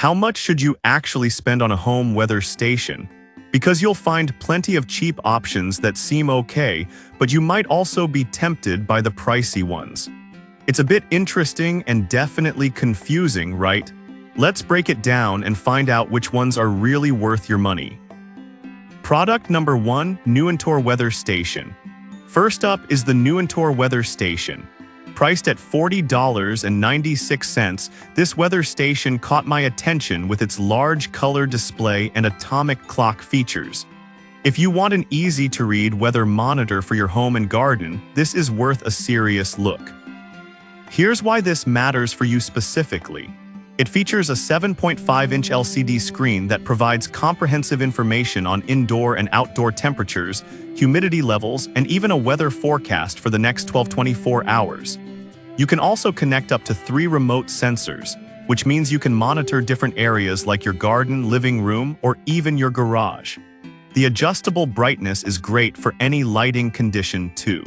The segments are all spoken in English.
How much should you actually spend on a home weather station? Because you'll find plenty of cheap options that seem okay, but you might also be tempted by the pricey ones. It's a bit interesting and definitely confusing, right? Let's break it down and find out which ones are really worth your money. Product number 1, Nuantor Weather Station. First up is the Nuantor Weather Station. Priced at $40.96, this weather station caught my attention with its large color display and atomic clock features. If you want an easy-to-read weather monitor for your home and garden, this is worth a serious look. Here's why this matters for you specifically. It features a 7.5-inch LCD screen that provides comprehensive information on indoor and outdoor temperatures, humidity levels, and even a weather forecast for the next 24 hours. You can also connect up to 3 remote sensors, which means you can monitor different areas like your garden, living room, or even your garage. The adjustable brightness is great for any lighting condition too.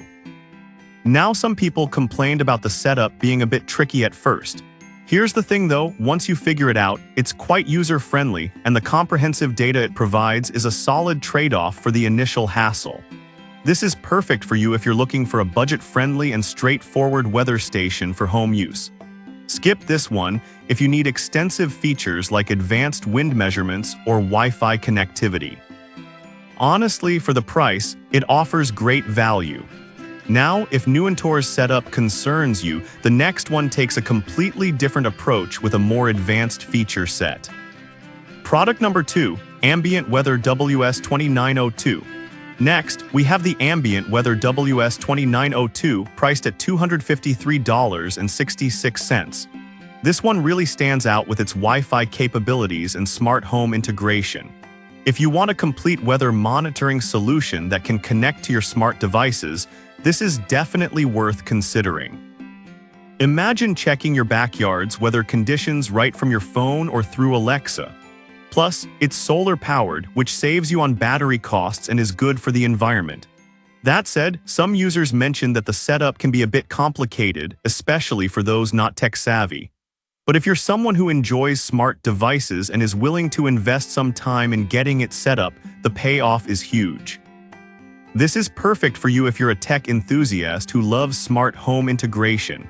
Now, some people complained about the setup being a bit tricky at first. Here's the thing though, once you figure it out, it's quite user-friendly, and the comprehensive data it provides is a solid trade-off for the initial hassle. This is perfect for you if you're looking for a budget-friendly and straightforward weather station for home use. Skip this one if you need extensive features like advanced wind measurements or Wi-Fi connectivity. Honestly, for the price, it offers great value. Now, if Nuantor's setup concerns you, the next one takes a completely different approach with a more advanced feature set. Product number 2, Ambient Weather WS2902. Next, we have the Ambient Weather WS2902, priced at $253.66. This one really stands out with its Wi-Fi capabilities and smart home integration. If you want a complete weather monitoring solution that can connect to your smart devices, this is definitely worth considering. Imagine checking your backyard's weather conditions right from your phone or through Alexa. Plus, it's solar-powered, which saves you on battery costs and is good for the environment. That said, some users mentioned that the setup can be a bit complicated, especially for those not tech-savvy. But if you're someone who enjoys smart devices and is willing to invest some time in getting it set up, the payoff is huge. This is perfect for you if you're a tech enthusiast who loves smart home integration.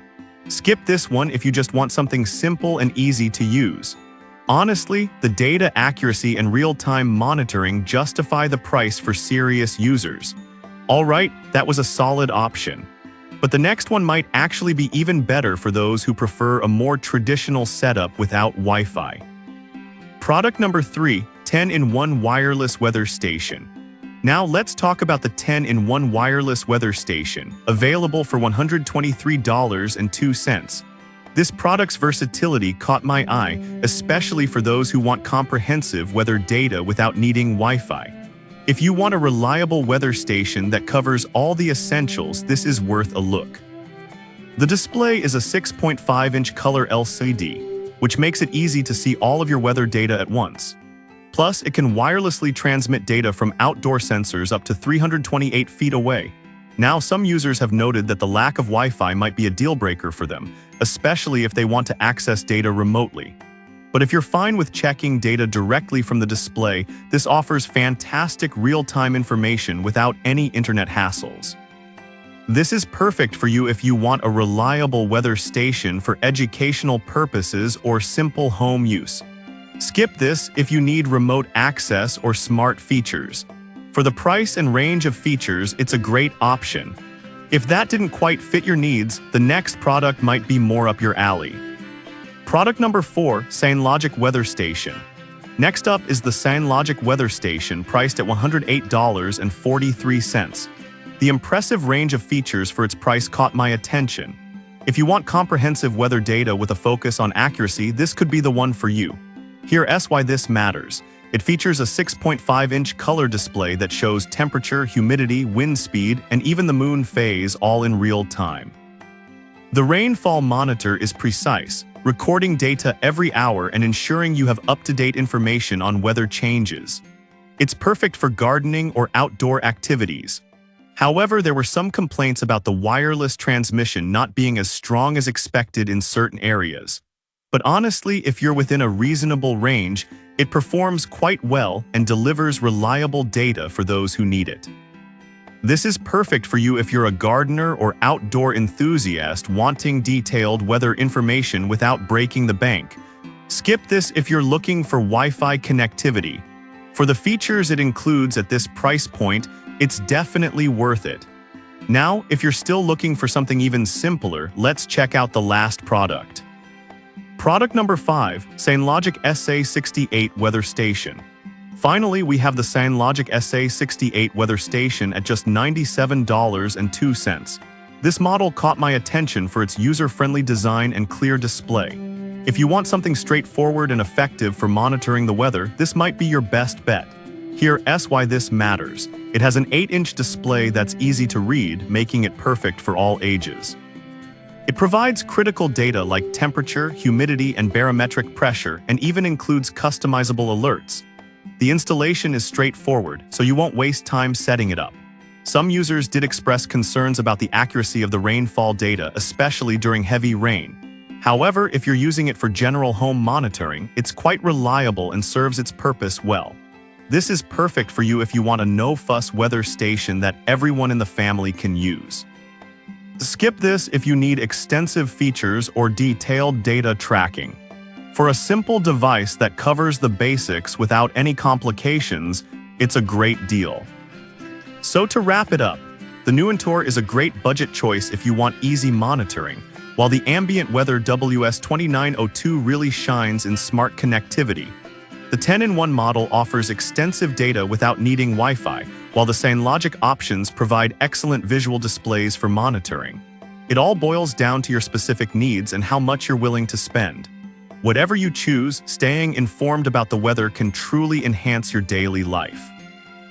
Skip this one if you just want something simple and easy to use. Honestly, the data accuracy and real-time monitoring justify the price for serious users. Alright, that was a solid option. But the next one might actually be even better for those who prefer a more traditional setup without Wi-Fi. Product number 3, 10-in-1 Wireless Weather Station. Now let's talk about the 10-in-1 wireless weather station, available for $123.02. This product's versatility caught my eye, especially for those who want comprehensive weather data without needing Wi-Fi. If you want a reliable weather station that covers all the essentials, this is worth a look. The display is a 6.5-inch color LCD, which makes it easy to see all of your weather data at once. Plus, it can wirelessly transmit data from outdoor sensors up to 328 feet away. Now, some users have noted that the lack of Wi-Fi might be a deal-breaker for them, especially if they want to access data remotely. But if you're fine with checking data directly from the display, this offers fantastic real-time information without any internet hassles. This is perfect for you if you want a reliable weather station for educational purposes or simple home use. Skip this if you need remote access or smart features. For the price and range of features, it's a great option. If that didn't quite fit your needs, the next product might be more up your alley. Product number 4, Scienlogic Weather Station. Next up is the Scienlogic Weather Station, priced at $108.43. The impressive range of features for its price caught my attention. If you want comprehensive weather data with a focus on accuracy, this could be the one for you. Here's why this matters. It features a 6.5-inch color display that shows temperature, humidity, wind speed, and even the moon phase all in real time. The rainfall monitor is precise, recording data every hour and ensuring you have up-to-date information on weather changes. It's perfect for gardening or outdoor activities. However, there were some complaints about the wireless transmission not being as strong as expected in certain areas. But honestly, if you're within a reasonable range, it performs quite well and delivers reliable data for those who need it. This is perfect for you if you're a gardener or outdoor enthusiast wanting detailed weather information without breaking the bank. Skip this if you're looking for Wi-Fi connectivity. For the features it includes at this price point, it's definitely worth it. Now, if you're still looking for something even simpler, let's check out the last product. Product number 5, Sainlogic SA68 Weather Station. Finally, we have the Sainlogic SA68 Weather Station at just $97.02. This model caught my attention for its user-friendly design and clear display. If you want something straightforward and effective for monitoring the weather, this might be your best bet. Here's why this matters. It has an 8-inch display that's easy to read, making it perfect for all ages. It provides critical data like temperature, humidity, and barometric pressure, and even includes customizable alerts. The installation is straightforward, so you won't waste time setting it up. Some users did express concerns about the accuracy of the rainfall data, especially during heavy rain. However, if you're using it for general home monitoring, it's quite reliable and serves its purpose well. This is perfect for you if you want a no-fuss weather station that everyone in the family can use. Skip this if you need extensive features or detailed data tracking. For a simple device that covers the basics without any complications, it's a great deal. So to wrap it up, the Nuantor is a great budget choice if you want easy monitoring, while the Ambient Weather WS2902 really shines in smart connectivity. The 10-in-1 model offers extensive data without needing Wi-Fi, while the Sainlogic options provide excellent visual displays for monitoring. It all boils down to your specific needs and how much you're willing to spend. Whatever you choose, staying informed about the weather can truly enhance your daily life.